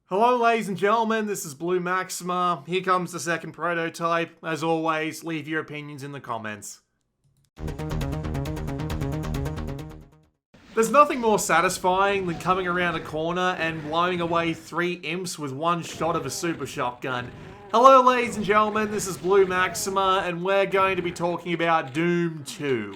Hello ladies and gentlemen, this is Blue Maxima. Here comes the second prototype. As always, leave your opinions in the comments. There's nothing more satisfying than coming around a corner and blowing away 3 imps with one shot of a super shotgun. Hello ladies and gentlemen, this is Blue Maxima and we're going to be talking about Doom 2.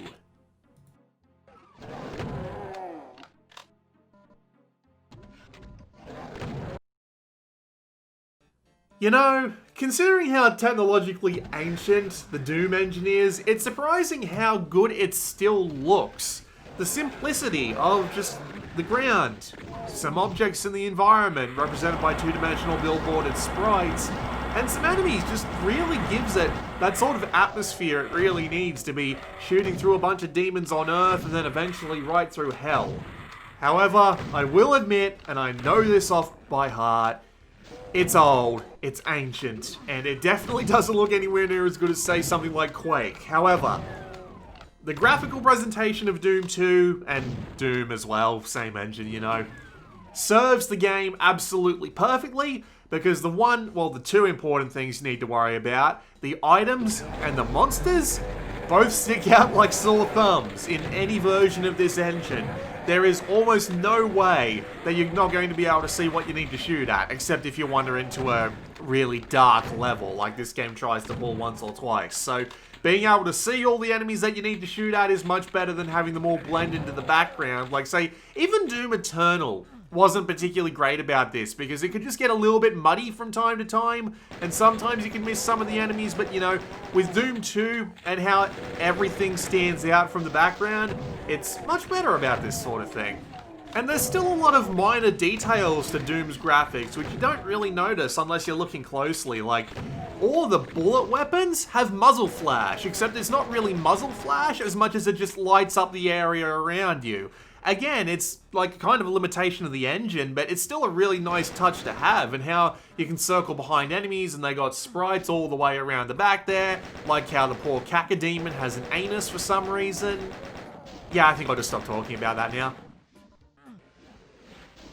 You know, considering how technologically ancient the Doom engine is, it's surprising how good it still looks. The simplicity of just the ground, some objects in the environment represented by two-dimensional billboarded sprites, and some enemies just really gives it that sort of atmosphere it really needs to be shooting through a bunch of demons on Earth and then eventually right through hell. However, I will admit, and I know this off by heart, it's old, it's ancient, and it definitely doesn't look anywhere near as good as, say, something like Quake. However, the graphical presentation of Doom 2, and Doom as well, same engine, you know, serves the game absolutely perfectly, because the two important things you need to worry about, the items and the monsters, both stick out like sore thumbs in any version of this engine. There is almost no way that you're not going to be able to see what you need to shoot at, except if you wander into a really dark level, like this game tries to pull once or twice. So, being able to see all the enemies that you need to shoot at is much better than having them all blend into the background. Like, say, even Doom Eternal wasn't particularly great about this, because it could just get a little bit muddy from time to time, and sometimes you can miss some of the enemies, but you know, with Doom 2 and how everything stands out from the background, it's much better about this sort of thing. And there's still a lot of minor details to Doom's graphics, which you don't really notice unless you're looking closely, like all the bullet weapons have muzzle flash, except it's not really muzzle flash as much as it just lights up the area around you. Again, it's like kind of a limitation of the engine, but it's still a really nice touch to have, and how you can circle behind enemies and they got sprites all the way around the back there, like how the poor Cacodemon has an anus for some reason. Yeah, I think I'll just stop talking about that now.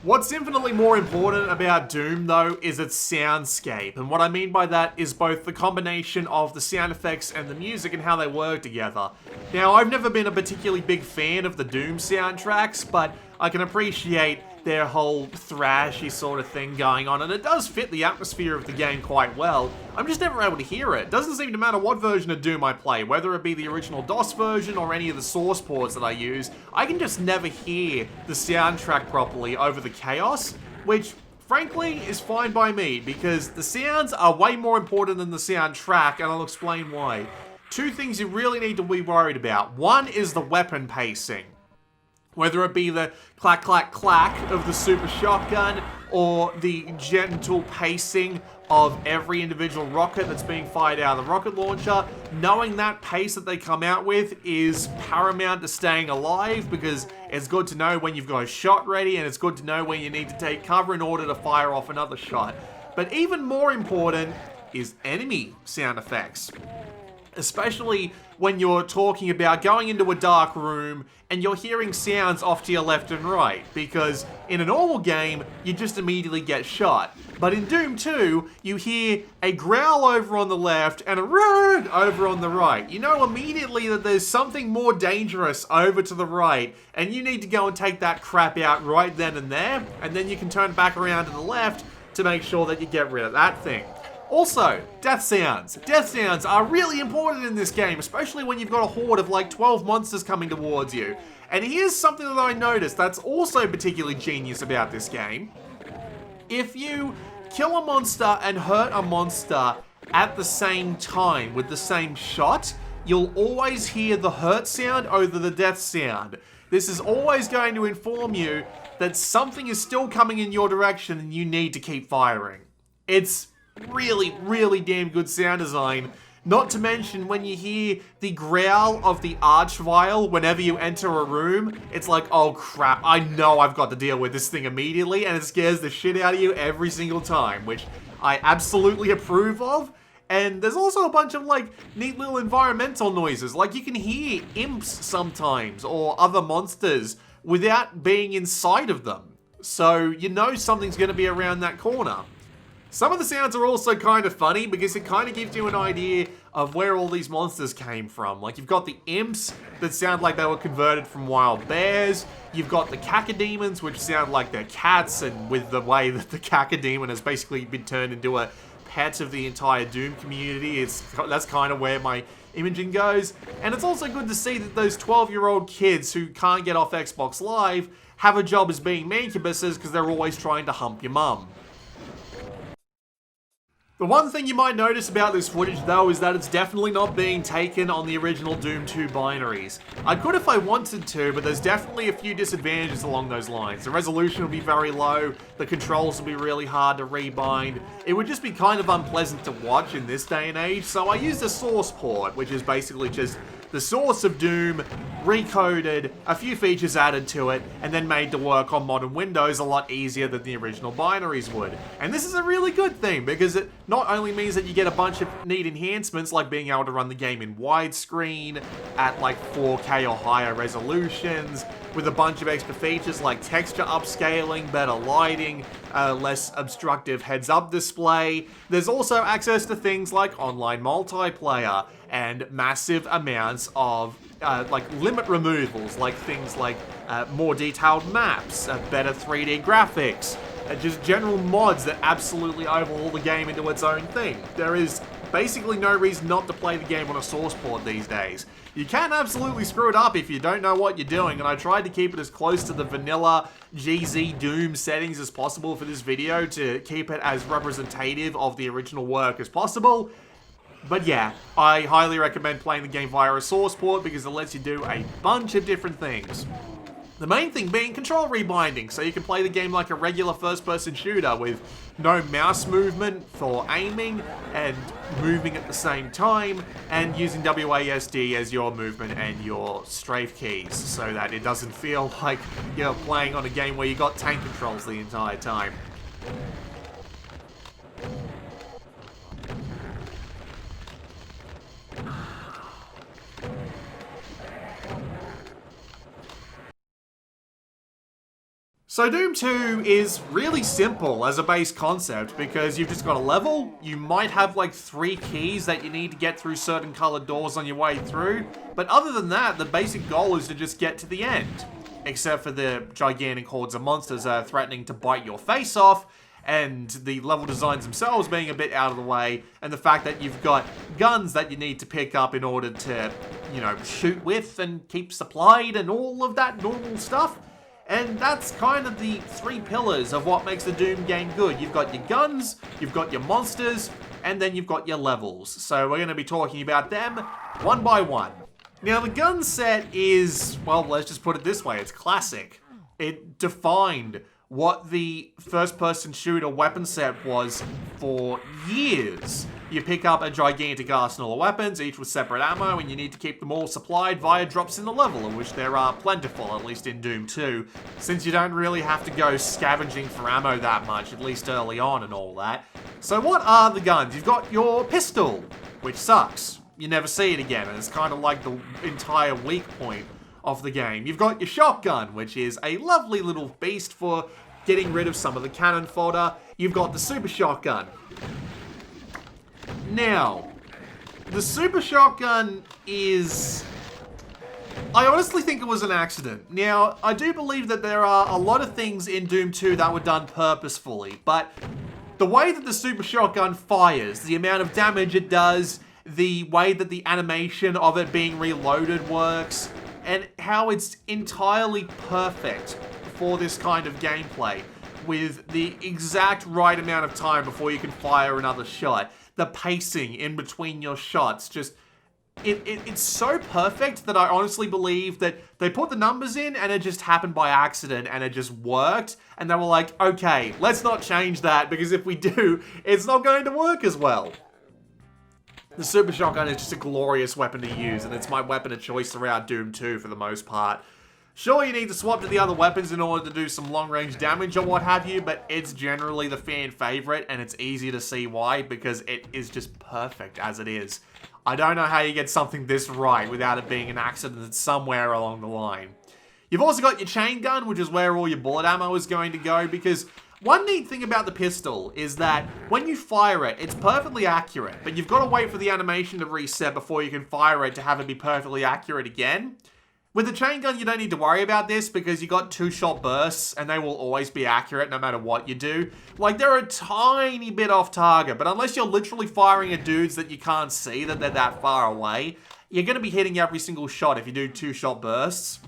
What's infinitely more important about Doom, though, is its soundscape, and what I mean by that is both the combination of the sound effects and the music and how they work together. Now, I've never been a particularly big fan of the Doom soundtracks, but I can appreciate their whole thrashy sort of thing going on, and it does fit the atmosphere of the game quite well. I'm just never able to hear it. It doesn't seem to matter what version of Doom I play, whether it be the original DOS version or any of the source ports that I use, I can just never hear the soundtrack properly over the chaos, which frankly is fine by me, because the sounds are way more important than the soundtrack, and I'll explain why. Two things you really need to be worried about. One is the weapon pacing. Whether it be the clack, clack, clack of the super shotgun, or the gentle pacing of every individual rocket that's being fired out of the rocket launcher, knowing that pace that they come out with is paramount to staying alive, because it's good to know when you've got a shot ready, and it's good to know when you need to take cover in order to fire off another shot. But even more important is enemy sound effects. Especially when you're talking about going into a dark room and you're hearing sounds off to your left and right, because in a normal game, you just immediately get shot. But in Doom 2, you hear a growl over on the left and a roar over on the right. You know immediately that there's something more dangerous over to the right, and you need to go and take that crap out right then and there, and then you can turn back around to the left to make sure that you get rid of that thing. Also, death sounds. Death sounds are really important in this game, especially when you've got a horde of like 12 monsters coming towards you. And here's something that I noticed that's also particularly genius about this game. If you kill a monster and hurt a monster at the same time with the same shot, you'll always hear the hurt sound over the death sound. This is always going to inform you that something is still coming in your direction and you need to keep firing. It's really, really damn good sound design. Not to mention when you hear the growl of the Archvile whenever you enter a room, it's like, oh crap, I know I've got to deal with this thing immediately, and it scares the shit out of you every single time, which I absolutely approve of. And there's also a bunch of like neat little environmental noises, like you can hear imps sometimes or other monsters without being inside of them. so you know something's going to be around that corner. Some of the sounds are also kind of funny because it kind of gives you an idea of where all these monsters came from. Like, you've got the imps that sound like they were converted from wild bears. You've got the cacodemons, which sound like they're cats, and with the way that the cacodemon has basically been turned into a pet of the entire Doom community, that's kind of where my imaging goes. And it's also good to see that those 12-year-old kids who can't get off Xbox Live have a job as being mancubuses because they're always trying to hump your mum. The one thing you might notice about this footage though is that it's definitely not being taken on the original Doom 2 binaries. I could if I wanted to, but there's definitely a few disadvantages along those lines. The resolution will be very low, the controls will be really hard to rebind. It would just be kind of unpleasant to watch in this day and age, so I used a source port, which is basically just the source of Doom, recoded, a few features added to it, and then made to work on modern Windows a lot easier than the original binaries would. And this is a really good thing, because it not only means that you get a bunch of neat enhancements, like being able to run the game in widescreen, at like 4K or higher resolutions, with a bunch of extra features like texture upscaling, better lighting, less obstructive heads-up display. There's also access to things like online multiplayer, and massive amounts of like limit removals, like things like more detailed maps, better 3D graphics, just general mods that absolutely overhaul the game into its own thing. There is basically no reason not to play the game on a source port these days. You can absolutely screw it up if you don't know what you're doing, and I tried to keep it as close to the vanilla GZ Doom settings as possible for this video to keep it as representative of the original work as possible. But yeah, I highly recommend playing the game via a source port because it lets you do a bunch of different things. The main thing being control rebinding, so you can play the game like a regular first-person shooter with no mouse movement for aiming and moving at the same time, and using WASD as your movement and your strafe keys so that it doesn't feel like you're playing on a game where you got tank controls the entire time. So Doom 2 is really simple as a base concept because you've just got a level, you might have like 3 keys that you need to get through certain colored doors on your way through, but other than that, the basic goal is to just get to the end. Except for the gigantic hordes of monsters threatening to bite your face off, and the level designs themselves being a bit out of the way, and the fact that you've got guns that you need to pick up in order to, you know, shoot with and keep supplied and all of that normal stuff. And that's kind of the 3 pillars of what makes the Doom game good. You've got your guns, you've got your monsters, and then you've got your levels. So we're going to be talking about them one by one. Now the gun set is, well, let's just put it this way, it's classic. It defined what the first-person shooter weapon set was for years. You pick up a gigantic arsenal of weapons, each with separate ammo, and you need to keep them all supplied via drops in the level, of which there are plentiful, at least in Doom 2, since you don't really have to go scavenging for ammo that much, at least early on and all that. So what are the guns? You've got your pistol, which sucks. You never see it again, and it's kind of like the entire weak point of the game. You've got your shotgun, which is a lovely little beast for getting rid of some of the cannon fodder. You've got the super shotgun. Now, the super shotgun is... I honestly think it was an accident. Now, I do believe that there are a lot of things in Doom 2 that were done purposefully, but the way that the super shotgun fires, the amount of damage it does, the way that the animation of it being reloaded works, and how it's entirely perfect for this kind of gameplay, with the exact right amount of time before you can fire another shot. The pacing in between your shots, just, it's so perfect that I honestly believe that they put the numbers in and it just happened by accident and it just worked. And they were like, okay, let's not change that because if we do, it's not going to work as well. The super shotgun is just a glorious weapon to use, and it's my weapon of choice throughout Doom 2 for the most part. Sure, you need to swap to the other weapons in order to do some long-range damage or what have you, but it's generally the fan favorite, and it's easy to see why, because it is just perfect as it is. I don't know how you get something this right without it being an accident somewhere along the line. You've also got your chain gun, which is where all your bullet ammo is going to go, because one neat thing about the pistol is that when you fire it, it's perfectly accurate, but you've got to wait for the animation to reset before you can fire it to have it be perfectly accurate again. With the chain gun, you don't need to worry about this because you got 2-shot bursts and they will always be accurate no matter what you do. Like, they're a tiny bit off target, but unless you're literally firing at dudes that you can't see that they're that far away, you're going to be hitting every single shot if you do 2-shot bursts.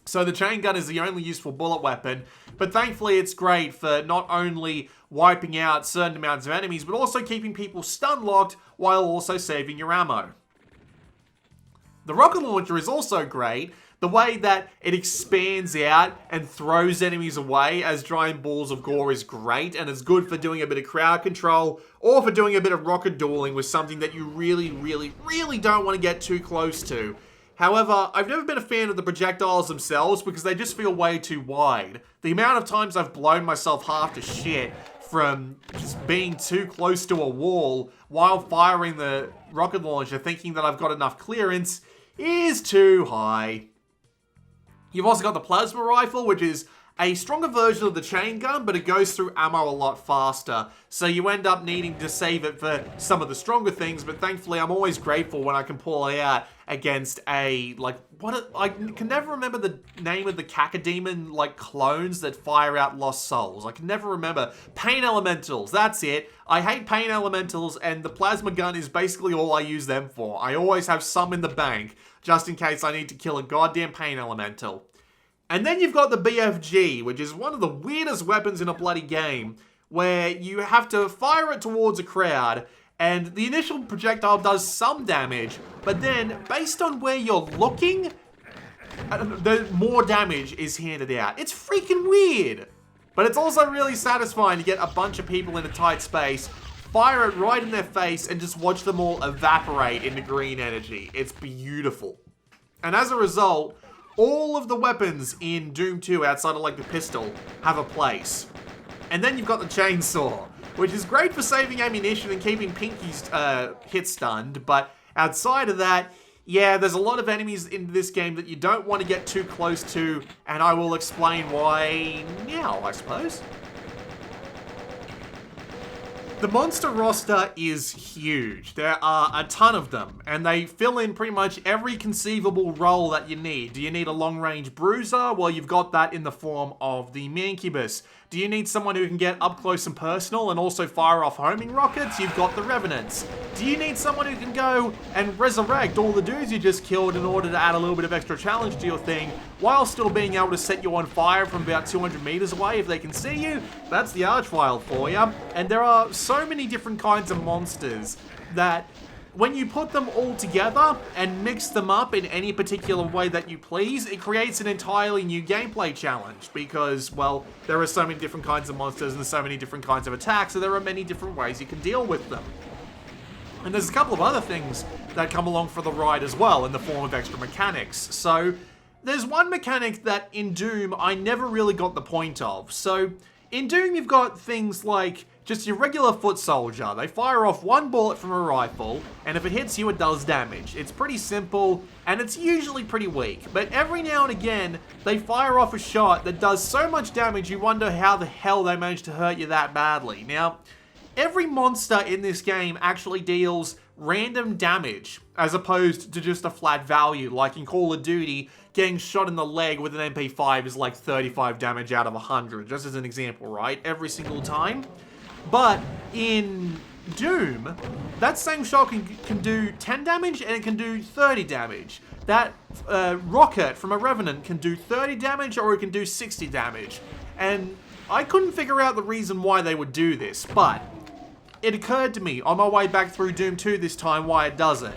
So the chain gun is the only useful bullet weapon, but thankfully it's great for not only wiping out certain amounts of enemies, but also keeping people stun locked while also saving your ammo. The rocket launcher is also great. The way that it expands out and throws enemies away as giant balls of gore is great, and it's good for doing a bit of crowd control or for doing a bit of rocket dueling with something that you really don't want to get too close to. However, I've never been a fan of the projectiles themselves because they just feel way too wide. The amount of times I've blown myself half to shit from just being too close to a wall while firing the rocket launcher thinking that I've got enough clearance is too high. You've also got the plasma rifle, which is a stronger version of the chain gun, but it goes through ammo a lot faster. So you end up needing to save it for some of the stronger things, but thankfully I'm always grateful when I can pull it out against I can never remember the name of the Cacodemon, clones that fire out lost souls. I can never remember. Pain Elementals, that's it. I hate Pain Elementals, and the plasma gun is basically all I use them for. I always have some in the bank, just in case I need to kill a goddamn Pain Elemental. And then you've got the BFG, which is one of the weirdest weapons in a bloody game, where you have to fire it towards a crowd, and the initial projectile does some damage, but then, based on where you're looking, the more damage is handed out. It's freaking weird! But it's also really satisfying to get a bunch of people in a tight space, fire it right in their face, and just watch them all evaporate into green energy. It's beautiful. And as a result, all of the weapons in Doom 2 outside of the pistol have a place. And then you've got the chainsaw, which is great for saving ammunition and keeping Pinky's hit stunned, but outside of that, yeah, there's a lot of enemies in this game that you don't want to get too close to, and I will explain why now, I suppose. The monster roster is huge. There are a ton of them, and they fill in pretty much every conceivable role that you need. Do you need a long-range bruiser? Well, you've got that in the form of the Mancubus. Do you need someone who can get up close and personal and also fire off homing rockets? You've got the Revenants. Do you need someone who can go and resurrect all the dudes you just killed in order to add a little bit of extra challenge to your thing, while still being able to set you on fire from about 200 meters away if they can see you? That's the Archvile for you. And there are so many different kinds of monsters that when you put them all together and mix them up in any particular way that you please, it creates an entirely new gameplay challenge because, well, there are so many different kinds of monsters and so many different kinds of attacks, so there are many different ways you can deal with them. And there's a couple of other things that come along for the ride as well in the form of extra mechanics. So there's one mechanic that in Doom I never really got the point of. So in Doom you've got things like just your regular foot soldier. They fire off one bullet from a rifle, and if it hits you, it does damage. It's pretty simple, and it's usually pretty weak. But every now and again, they fire off a shot that does so much damage, you wonder how the hell they managed to hurt you that badly. Now, every monster in this game actually deals random damage, as opposed to just a flat value. Like in Call of Duty, getting shot in the leg with an MP5 is like 35 damage out of 100, just as an example, right? Every single time. But in Doom, that same shot can do 10 damage and it can do 30 damage. That rocket from a Revenant can do 30 damage or it can do 60 damage. And I couldn't figure out the reason why they would do this, but it occurred to me on my way back through Doom 2 this time why it does it.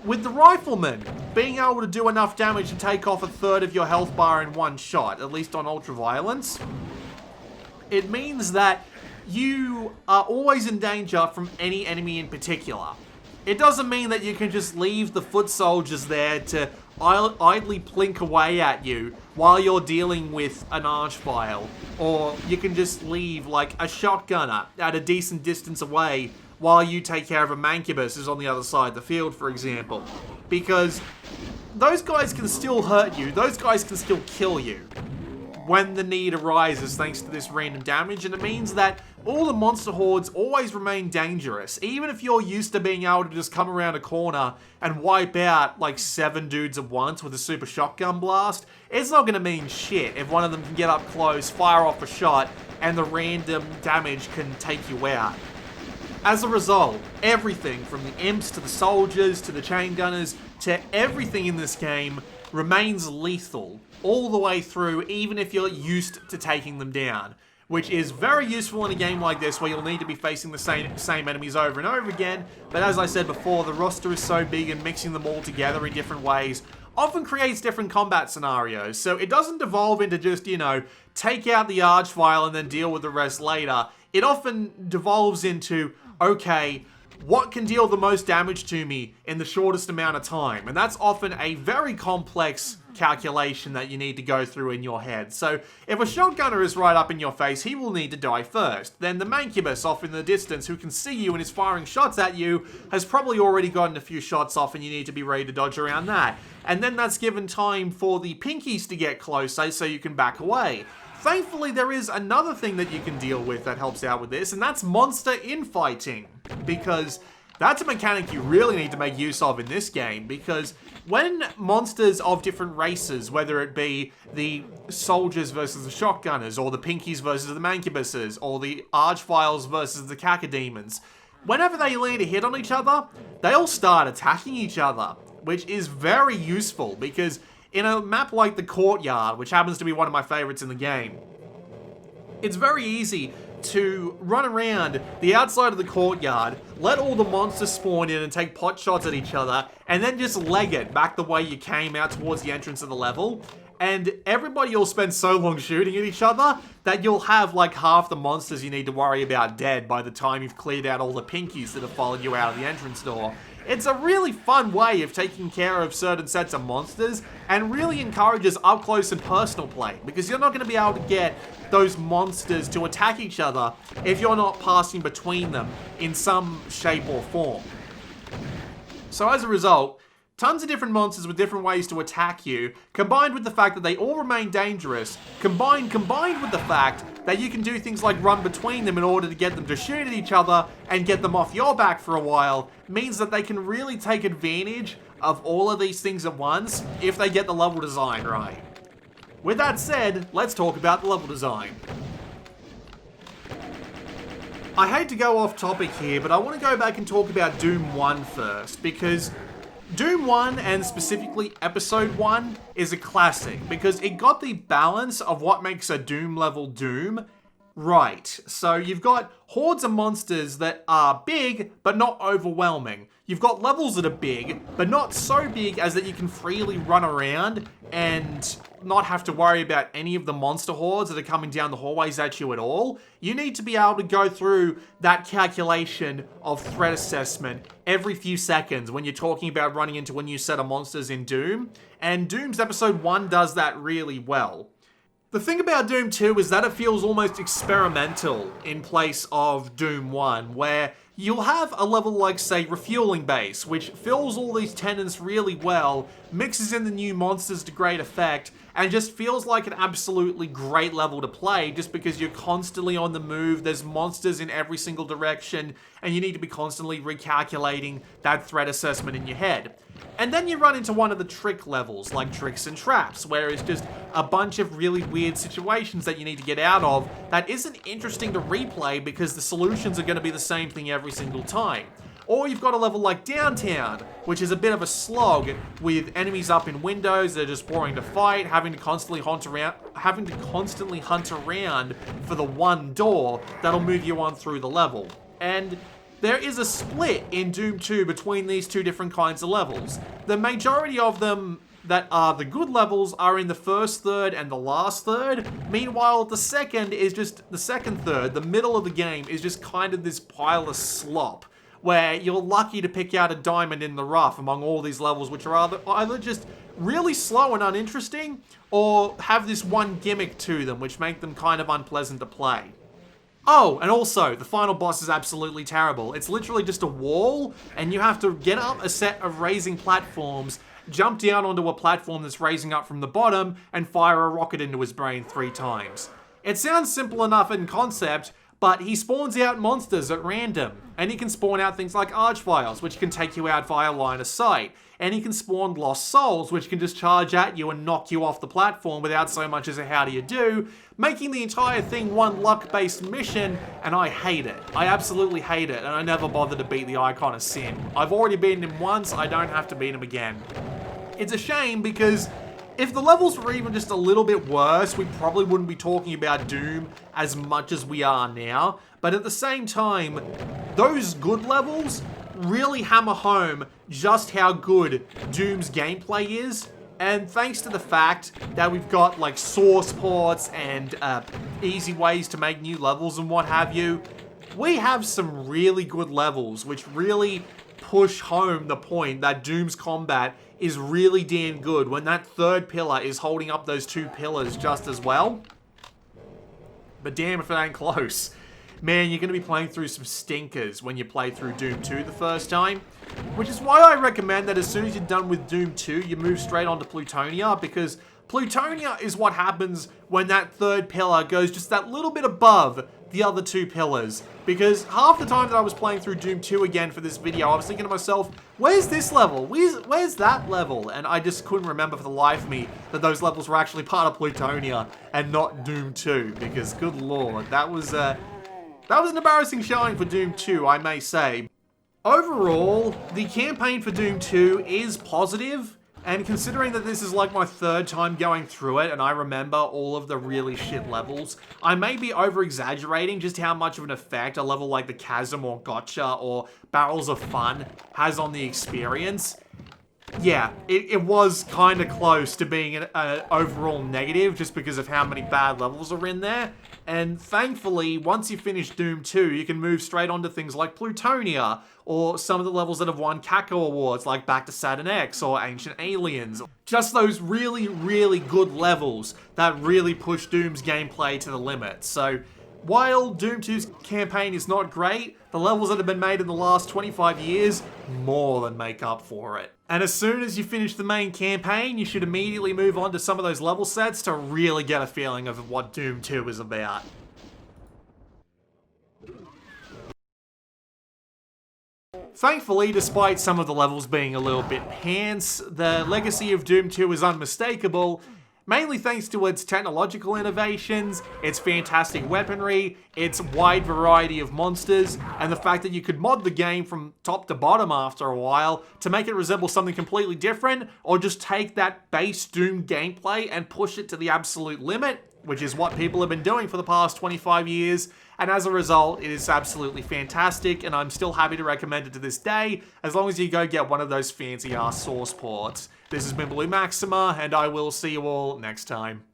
With the Rifleman being able to do enough damage to take off a third of your health bar in one shot, at least on Ultraviolence, it means that you are always in danger from any enemy in particular. It doesn't mean that you can just leave the foot soldiers there to idly plink away at you while you're dealing with an Archvile, or you can just leave like a shotgunner at a decent distance away while you take care of a Mancubus who's on the other side of the field, for example. Because those guys can still hurt you. Those guys can still kill you when the need arises thanks to this random damage, and it means that all the monster hordes always remain dangerous. Even if you're used to being able to just come around a corner and wipe out like 7 dudes at once with a super shotgun blast, it's not going to mean shit if one of them can get up close, fire off a shot, and the random damage can take you out. As a result, everything from the imps to the soldiers to the chain gunners to everything in this game remains lethal all the way through, even if you're used to taking them down, which is very useful in a game like this where you'll need to be facing the same enemies over and over again. But as I said before, the roster is so big and mixing them all together in different ways often creates different combat scenarios. So it doesn't devolve into just, take out the Archvile and then deal with the rest later. It often devolves into, okay, what can deal the most damage to me in the shortest amount of time? And that's often a very complex calculation that you need to go through in your head. So if a shotgunner is right up in your face, he will need to die first. Then the Mancubus off in the distance, who can see you and is firing shots at you, has probably already gotten a few shots off and you need to be ready to dodge around that. And then that's given time for the Pinkies to get closer so you can back away. Thankfully, there is another thing that you can deal with that helps out with this, and that's monster infighting. Because that's a mechanic you really need to make use of in this game, because when monsters of different races, whether it be the soldiers versus the shotgunners, or the Pinkies versus the Mancubuses, or the Archviles versus the Cacodemons, whenever they land a hit on each other, they all start attacking each other, which is very useful, because in a map like the Courtyard, which happens to be one of my favorites in the game, it's very easy to run around the outside of the courtyard, let all the monsters spawn in and take pot shots at each other, and then just leg it back the way you came out towards the entrance of the level. And everybody will spend so long shooting at each other that you'll have like half the monsters you need to worry about dead by the time you've cleared out all the Pinkies that have followed you out of the entrance door. It's a really fun way of taking care of certain sets of monsters and really encourages up close and personal play, because you're not going to be able to get those monsters to attack each other if you're not passing between them in some shape or form. So as a result, tons of different monsters with different ways to attack you, combined with the fact that they all remain dangerous, combined with the fact that you can do things like run between them in order to get them to shoot at each other and get them off your back for a while, means that they can really take advantage of all of these things at once if they get the level design right. With that said, let's talk about the level design. I hate to go off topic here, but I want to go back and talk about Doom 1 first, because Doom 1, and specifically Episode 1, is a classic, because it got the balance of what makes a Doom level Doom right. So you've got hordes of monsters that are big, but not overwhelming. You've got levels that are big, but not so big as that you can freely run around and not have to worry about any of the monster hordes that are coming down the hallways at you at all. You need to be able to go through that calculation of threat assessment every few seconds when you're talking about running into a new set of monsters in Doom, and Doom's Episode 1 does that really well. The thing about Doom 2 is that it feels almost experimental in place of Doom 1, where you'll have a level like, say, Refueling Base, which fills all these tenants really well, mixes in the new monsters to great effect, and just feels like an absolutely great level to play just because you're constantly on the move, there's monsters in every single direction, and you need to be constantly recalculating that threat assessment in your head. And then you run into one of the trick levels, like Tricks and Traps, where it's just a bunch of really weird situations that you need to get out of that isn't interesting to replay because the solutions are going to be the same thing every single time. Or you've got a level like Downtown, which is a bit of a slog with enemies up in windows that are just boring to fight, having to constantly hunt around for the one door that'll move you on through the level. And there is a split in Doom 2 between these two different kinds of levels. The majority of them that are the good levels are in the first third and the last third. Meanwhile, the second third, the middle of the game, is just kind of this pile of slop, where you're lucky to pick out a diamond in the rough among all these levels, which are either just really slow and uninteresting, or have this one gimmick to them, which make them kind of unpleasant to play. Oh, and also, the final boss is absolutely terrible. It's literally just a wall, and you have to get up a set of raising platforms jump down onto a platform that's raising up from the bottom, and fire a rocket into his brain 3 times. It sounds simple enough in concept, but he spawns out monsters at random, and he can spawn out things like Archviles, which can take you out via line of sight, and he can spawn Lost Souls, which can just charge at you and knock you off the platform without so much as a how do you do, making the entire thing one luck-based mission, and I hate it. I absolutely hate it, and I never bother to beat the Icon of Sin. I've already beaten him once, I don't have to beat him again. It's a shame because if the levels were even just a little bit worse, we probably wouldn't be talking about Doom as much as we are now. But at the same time, those good levels really hammer home just how good Doom's gameplay is. And thanks to the fact that we've got like source ports and easy ways to make new levels and what have you, we have some really good levels which really push home the point that Doom's combat is really damn good when that third pillar is holding up those 2 pillars just as well. But damn if it ain't close. Man, you're going to be playing through some stinkers when you play through Doom 2 the first time. Which is why I recommend that as soon as you're done with Doom 2, you move straight onto Plutonia, because Plutonia is what happens when that third pillar goes just that little bit above the other 2 pillars. Because half the time that I was playing through Doom 2 again for this video, I was thinking to myself, where's this level? Where's that level? And I just couldn't remember for the life of me that those levels were actually part of Plutonia and not Doom 2. Because, good lord, that was an embarrassing showing for Doom 2, I may say. Overall, the campaign for Doom 2 is positive, and considering that this is like my 3rd time going through it and I remember all of the really shit levels, I may be over-exaggerating just how much of an effect a level like the Chasm or Gotcha or Barrels of Fun has on the experience. Yeah, it was kind of close to being an overall negative just because of how many bad levels are in there. And thankfully, once you finish Doom 2, you can move straight onto things like Plutonia, or some of the levels that have won CACO awards like Back to Saturn X or Ancient Aliens. Just those really, really good levels that really push Doom's gameplay to the limit. So while Doom 2's campaign is not great, the levels that have been made in the last 25 years more than make up for it. And as soon as you finish the main campaign, you should immediately move on to some of those level sets to really get a feeling of what Doom 2 is about. Thankfully, despite some of the levels being a little bit pants, the legacy of Doom 2 is unmistakable, mainly thanks to its technological innovations, its fantastic weaponry, its wide variety of monsters, and the fact that you could mod the game from top to bottom after a while to make it resemble something completely different, or just take that base Doom gameplay and push it to the absolute limit, which is what people have been doing for the past 25 years, and as a result, it is absolutely fantastic, and I'm still happy to recommend it to this day, as long as you go get one of those fancy-ass source ports. This has been Blue Maxima, and I will see you all next time.